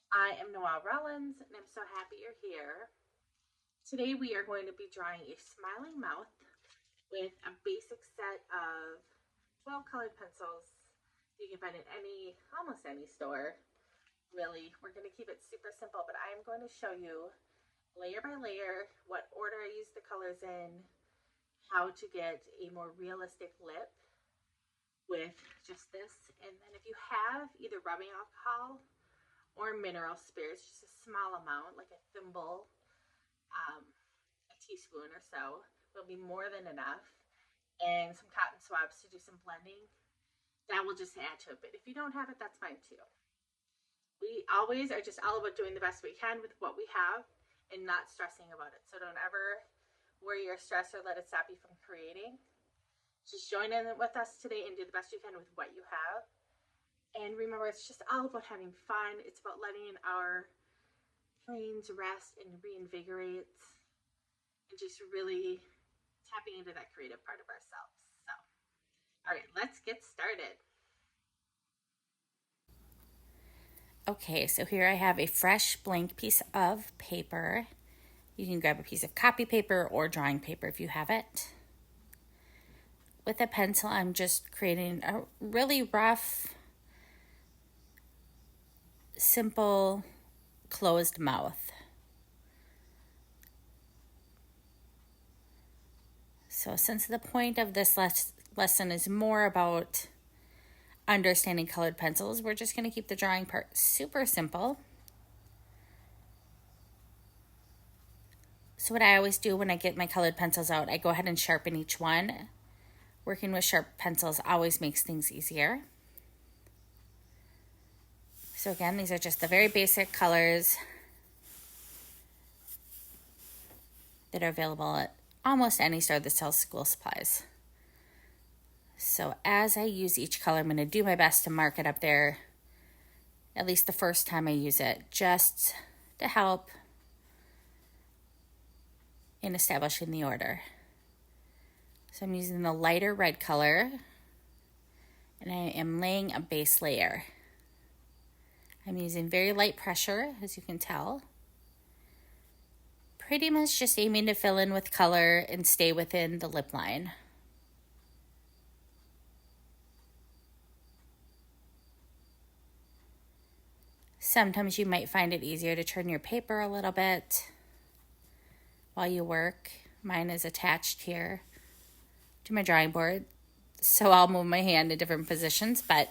I am Noelle Rollins, and I'm so happy you're here. Today we are going to be drawing a smiling mouth with a basic set of 12 colored pencils you can find in almost any store. Really, we're going to keep it super simple, but I am going to show you layer by layer what order I use the colors in, how to get a more realistic lip with just this. And then if you have either rubbing alcohol or mineral spirits, just a small amount, like a thimble, a teaspoon or so, will be more than enough. And some cotton swabs to do some blending. That will just add to it. But if you don't have it, that's fine too. We always are just all about doing the best we can with what we have and not stressing about it. So don't ever worry or stress or let it stop you from creating. Just join in with us today and do the best you can with what you have. And remember, it's just all about having fun. It's about letting our brains rest and reinvigorate and just really tapping into that creative part of ourselves. So, all right, let's get started. Okay, so here I have a fresh blank piece of paper. You can grab a piece of copy paper or drawing paper if you have it. With a pencil, I'm just creating a really rough, simple, closed mouth. So since the point of this lesson is more about understanding colored pencils, we're just going to keep the drawing part super simple. So what I always do when I get my colored pencils out, I go ahead and sharpen each one. Working with sharp pencils always makes things easier. So again, these are just the very basic colors that are available at almost any store that sells school supplies. So as I use each color, I'm going to do my best to mark it up there, at least the first time I use it, just to help in establishing the order. So I'm using the lighter red color, and I am laying a base layer. I'm using very light pressure, as you can tell. Pretty much just aiming to fill in with color and stay within the lip line. Sometimes you might find it easier to turn your paper a little bit while you work. Mine is attached here to my drawing board, so I'll move my hand in different positions, but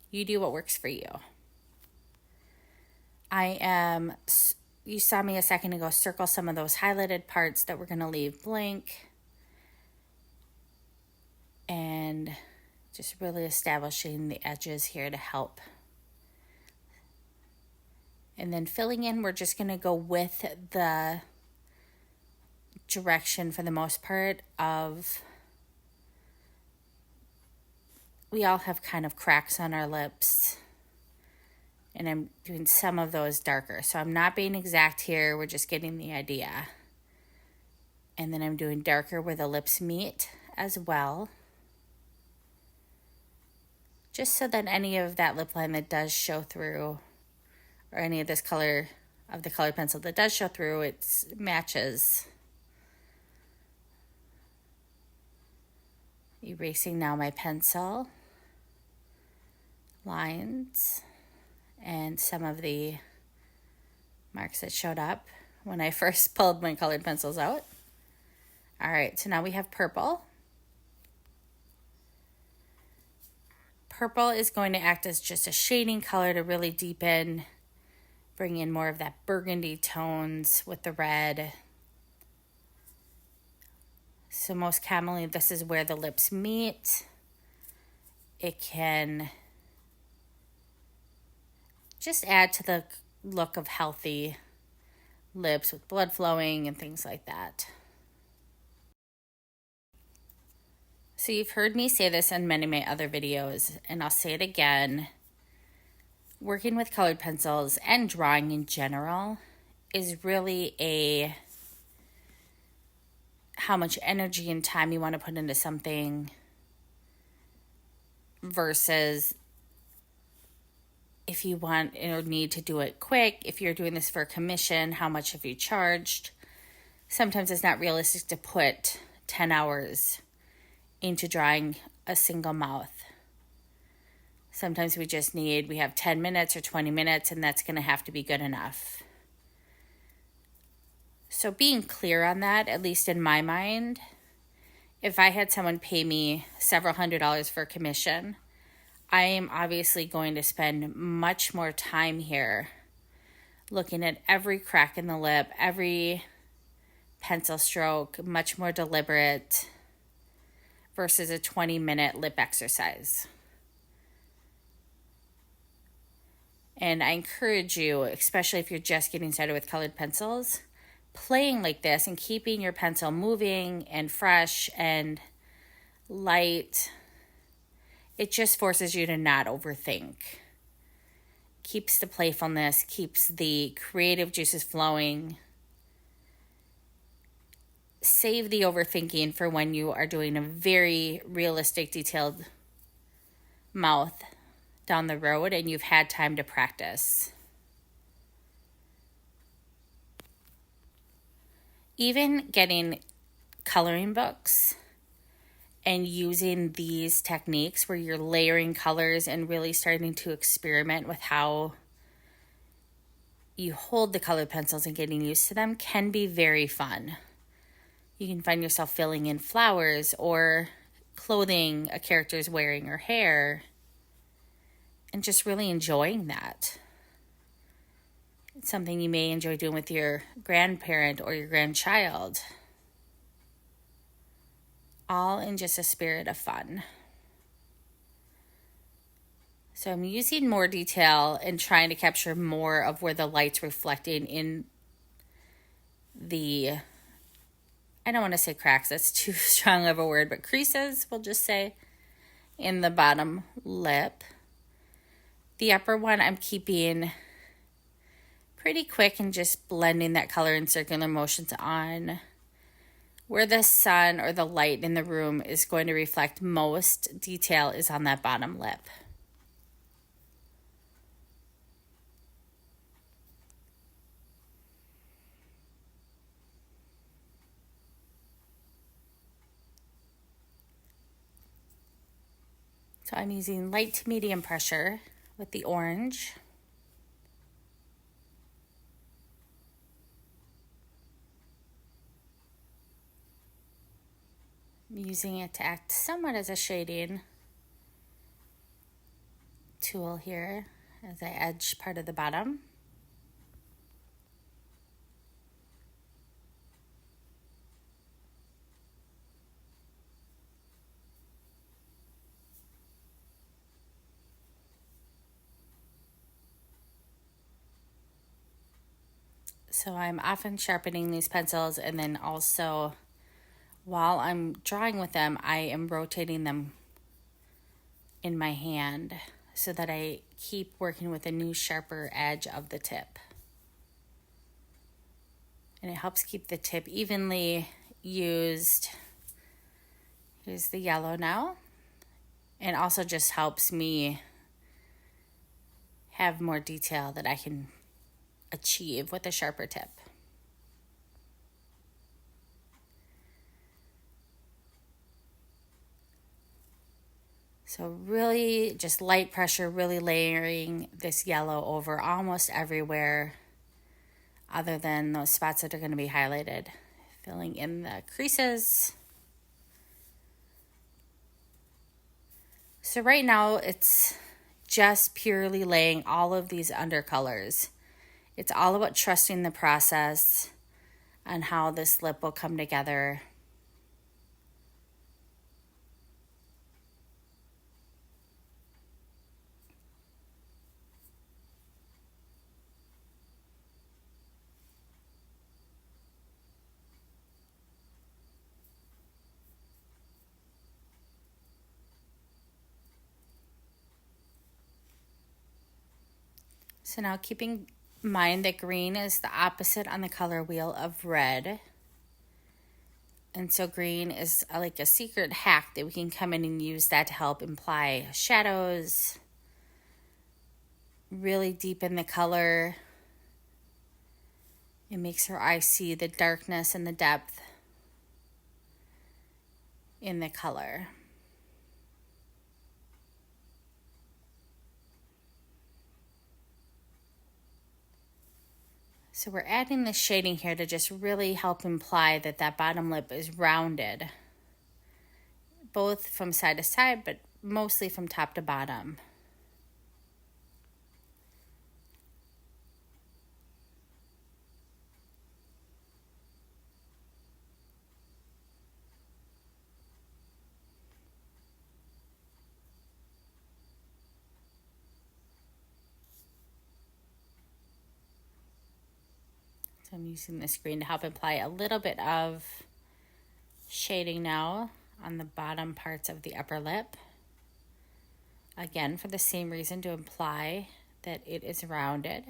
you do what works for you. You saw me a second ago circle some of those highlighted parts that we're going to leave blank, and just really establishing the edges here to help. And then filling in, we're just going to go with the direction for the most part of, we all have kind of cracks on our lips, and I'm doing some of those darker. So I'm not being exact here, we're just getting the idea. And then I'm doing darker where the lips meet as well, just so that any of that lip line that does show through, or any of this color of the colored pencil that does show through, it matches. Erasing now my pencil lines and some of the marks that showed up when I first pulled my colored pencils out. All right, so now we have purple. Purple is going to act as just a shading color to really deepen, bring in more of that burgundy tones with the red. So most commonly, this is where the lips meet. It can just add to the look of healthy lips with blood flowing and things like that. So you've heard me say this in many of my other videos, and I'll say it again. Working with colored pencils and drawing in general is really how much energy and time you want to put into something versus if you want or need to do it quick. If you're doing this for a commission, how much have you charged? Sometimes it's not realistic to put 10 hours into drawing a single mouth. Sometimes we have 10 minutes or 20 minutes, and that's going to have to be good enough. So being clear on that, at least in my mind, if I had someone pay me several $100s for a commission, I am obviously going to spend much more time here looking at every crack in the lip, every pencil stroke, much more deliberate versus a 20-minute lip exercise. And I encourage you, especially if you're just getting started with colored pencils, playing like this and keeping your pencil moving and fresh and light. It just forces you to not overthink. Keeps the playfulness, keeps the creative juices flowing. Save the overthinking for when you are doing a very realistic, detailed mouth down the road and you've had time to practice. Even getting coloring books and using these techniques where you're layering colors and really starting to experiment with how you hold the colored pencils and getting used to them can be very fun. You can find yourself filling in flowers or clothing a character's wearing or hair and just really enjoying that. It's something you may enjoy doing with your grandparent or your grandchild. All in just a spirit of fun. So I'm using more detail and trying to capture more of where the light's reflecting in the, I don't want to say cracks, that's too strong of a word, but creases, we'll just say, in the bottom lip. The upper one I'm keeping pretty quick and just blending that color in circular motions on. Where the sun or the light in the room is going to reflect most detail is on that bottom lip. So I'm using light to medium pressure with the orange. I'm using it to act somewhat as a shading tool here as I edge part of the bottom. So I'm often sharpening these pencils, and then also while I'm drawing with them, I am rotating them in my hand so that I keep working with a new sharper edge of the tip. And it helps keep the tip evenly used. Here's the yellow now. And also just helps me have more detail that I can achieve with a sharper tip. So really just light pressure, really layering this yellow over almost everywhere other than those spots that are going to be highlighted. Filling in the creases. So right now it's just purely laying all of these undercolors. It's all about trusting the process and how this lip will come together. So now keeping in mind that green is the opposite on the color wheel of red. And so green is like a secret hack that we can come in and use that to help imply shadows, really deepen the color. It makes her eye see the darkness and the depth in the color. So we're adding this shading here to just really help imply that that bottom lip is rounded, both from side to side, but mostly from top to bottom. So I'm using the screen to help apply a little bit of shading now on the bottom parts of the upper lip. Again, for the same reason, to imply that it is rounded.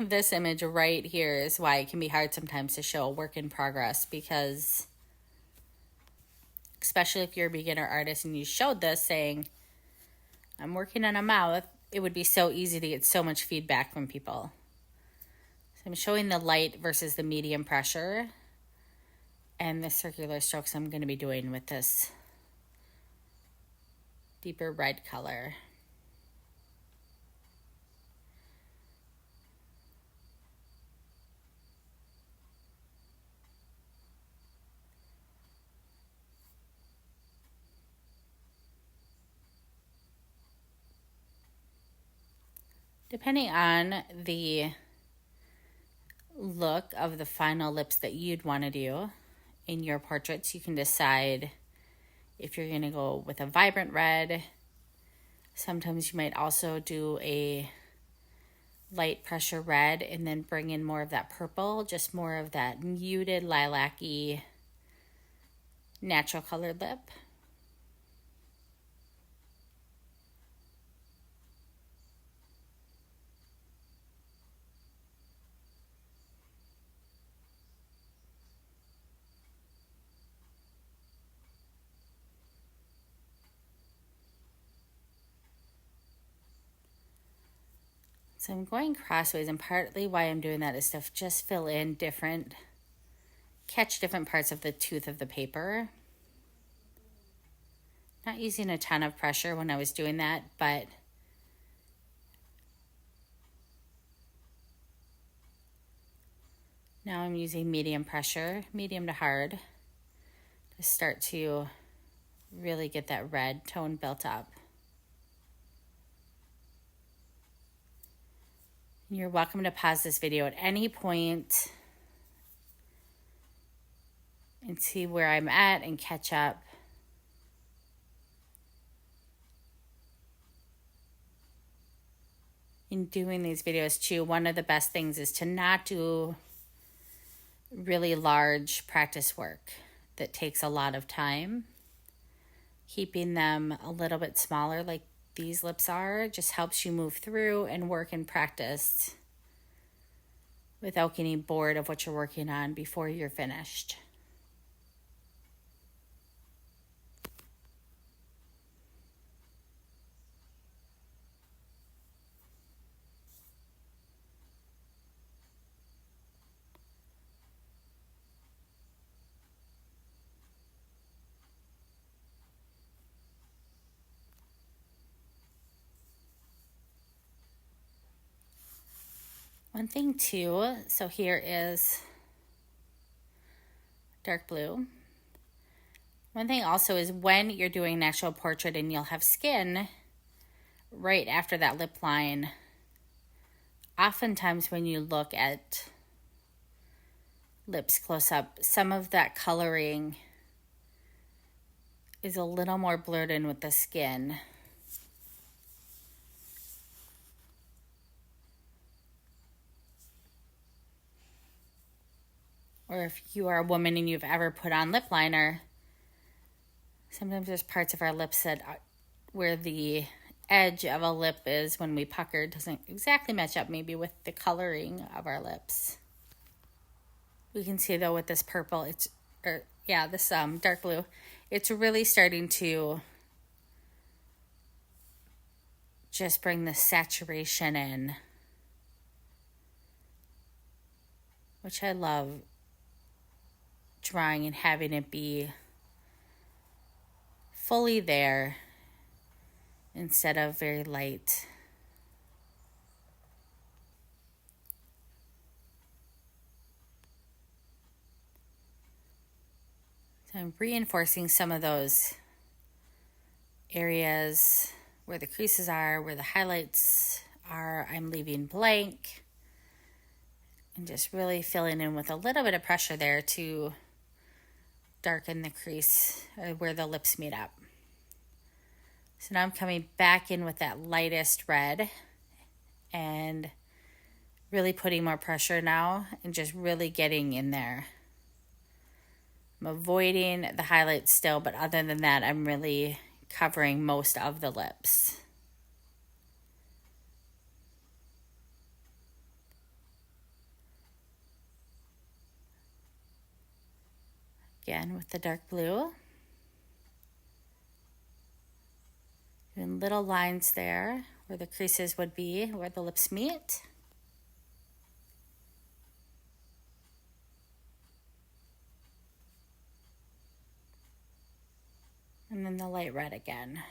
This image right here is why it can be hard sometimes to show a work in progress, because especially if you're a beginner artist and you showed this saying, I'm working on a mouth, it would be so easy to get so much feedback from people. So I'm showing the light versus the medium pressure and the circular strokes I'm going to be doing with this deeper red color. Depending on the look of the final lips that you'd want to do in your portraits, you can decide if you're going to go with a vibrant red. Sometimes you might also do a light pressure red and then bring in more of that purple, just more of that muted lilac-y natural colored lip. So I'm going crossways, and partly why I'm doing that is to just fill in catch different parts of the tooth of the paper. Not using a ton of pressure when I was doing that, but now I'm using medium pressure, medium to hard, to start to really get that red tone built up. You're welcome to pause this video at any point and see where I'm at and catch up. In doing these videos too, one of the best things is to not do really large practice work that takes a lot of time. Keeping them a little bit smaller like these lips are just helps you move through and work and practice without getting bored of what you're working on before you're finished. One thing too, so here is dark blue. One thing also is when you're doing an actual portrait and you'll have skin right after that lip line, oftentimes when you look at lips close up, some of that coloring is a little more blurred in with the skin. Or if you are a woman and you've ever put on lip liner, sometimes there's parts of our lips that where the edge of a lip is when we pucker doesn't exactly match up maybe with the coloring of our lips. We can see though with this purple, this dark blue, it's really starting to just bring the saturation in, which I love drawing and having it be fully there instead of very light. So I'm reinforcing some of those areas where the creases are, where the highlights are. I'm leaving blank and just really filling in with a little bit of pressure there to darken the crease where the lips meet up. So now I'm coming back in with that lightest red and really putting more pressure now and just really getting in there. I'm avoiding the highlights still, but other than that, I'm really covering most of the lips. Again with the dark blue. Doing little lines there where the creases would be, where the lips meet. And then the light red again.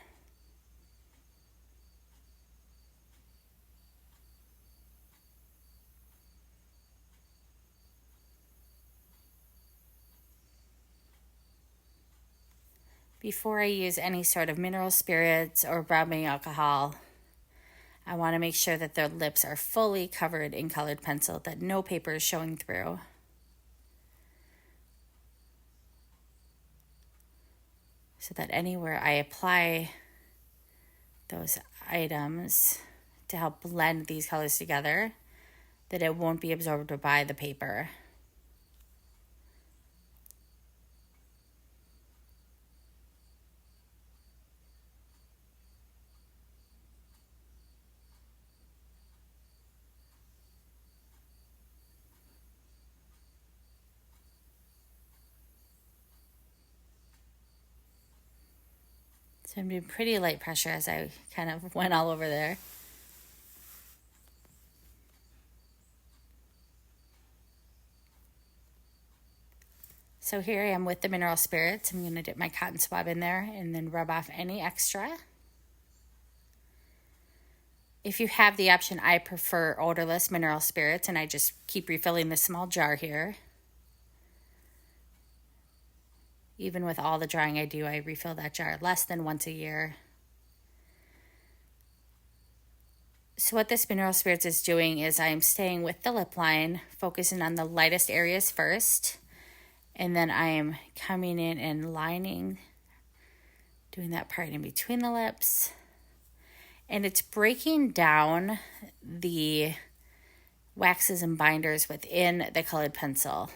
Before I use any sort of mineral spirits or rubbing alcohol, I want to make sure that their lips are fully covered in colored pencil, that no paper is showing through. So that anywhere I apply those items to help blend these colors together, that it won't be absorbed by the paper. So I'm doing pretty light pressure as I kind of went all over there. So here I am with the mineral spirits. I'm going to dip my cotton swab in there and then rub off any extra. If you have the option, I prefer odorless mineral spirits, and I just keep refilling this small jar here. Even with all the drawing I do, I refill that jar less than once a year. So what this mineral spirits is doing is I'm staying with the lip line, focusing on the lightest areas first, and then I am coming in and lining, doing that part in between the lips. And it's breaking down the waxes and binders within the colored pencil,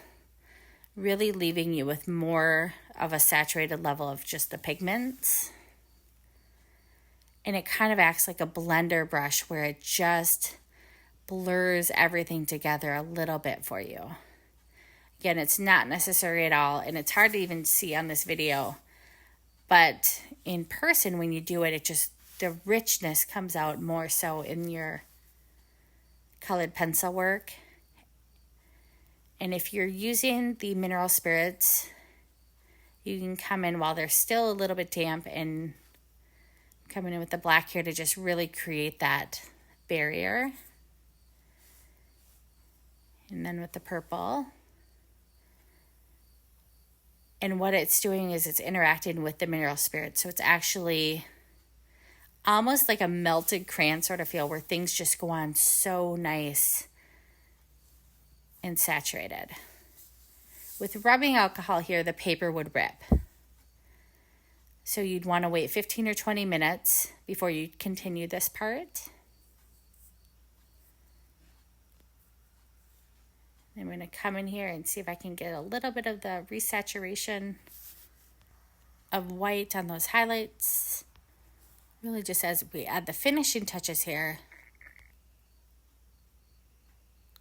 really leaving you with more of a saturated level of just the pigments. And it kind of acts like a blender brush where it just blurs everything together a little bit for you. Again, it's not necessary at all, and it's hard to even see on this video. But in person, when you do it, the richness comes out more so in your colored pencil work. And if you're using the mineral spirits, you can come in while they're still a little bit damp and coming in with the black here to just really create that barrier. And then with the purple. And what it's doing is it's interacting with the mineral spirits. So it's actually almost like a melted crayon sort of feel where things just go on so nice and saturated. With rubbing alcohol here, the paper would rip. So you'd want to wait 15 or 20 minutes before you continue this part. I'm going to come in here and see if I can get a little bit of the resaturation of white on those highlights. Really just as we add the finishing touches here.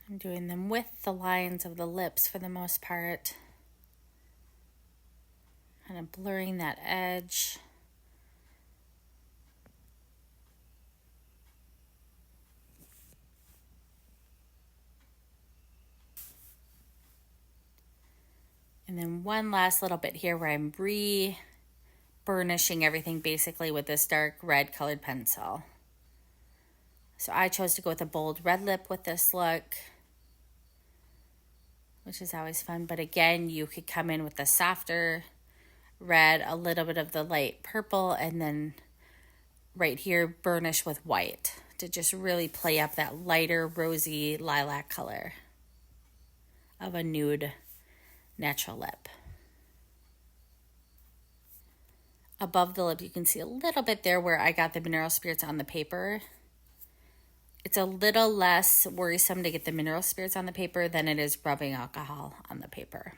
I'm doing them with the lines of the lips for the most part. Kind of blurring that edge. And then one last little bit here where I'm burnishing everything basically with this dark red colored pencil. So I chose to go with a bold red lip with this look, which is always fun. But again, you could come in with the softer red, a little bit of the light purple, and then right here burnish with white to just really play up that lighter rosy lilac color of a nude natural lip. Above the lip, you can see a little bit there where I got the mineral spirits on the paper. It's a little less worrisome to get the mineral spirits on the paper than it is rubbing alcohol on the paper.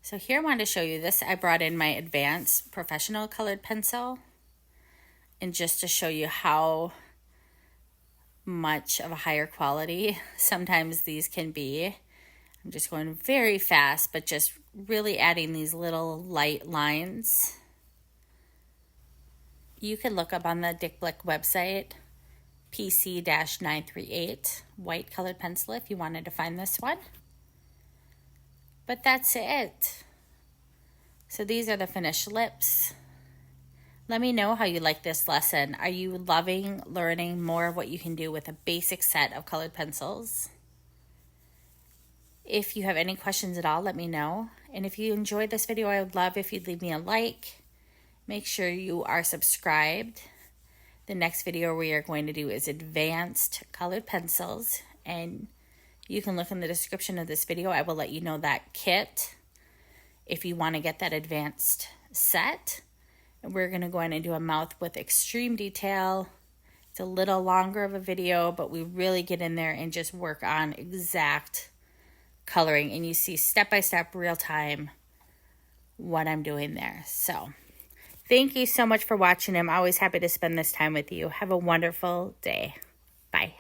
So here I wanted to show you this. I brought in my advanced professional colored pencil, and just to show you how much of a higher quality sometimes these can be. I'm just going very fast, but just really adding these little light lines. You can look up on the Dick Blick website, PC-938, white colored pencil if you wanted to find this one. But that's it. So these are the finished lips. Let me know how you like this lesson. Are you loving learning more of what you can do with a basic set of colored pencils? If you have any questions at all, let me know. And if you enjoyed this video, I would love if you'd leave me a like. Make sure you are subscribed. The next video we are going to do is advanced colored pencils. And you can look in the description of this video. I will let you know that kit if you want to get that advanced set. And we're going to go in and do a mouth with extreme detail. It's a little longer of a video, but we really get in there and just work on exact coloring. And you see step-by-step, real-time, what I'm doing there. So thank you so much for watching. I'm always happy to spend this time with you. Have a wonderful day. Bye.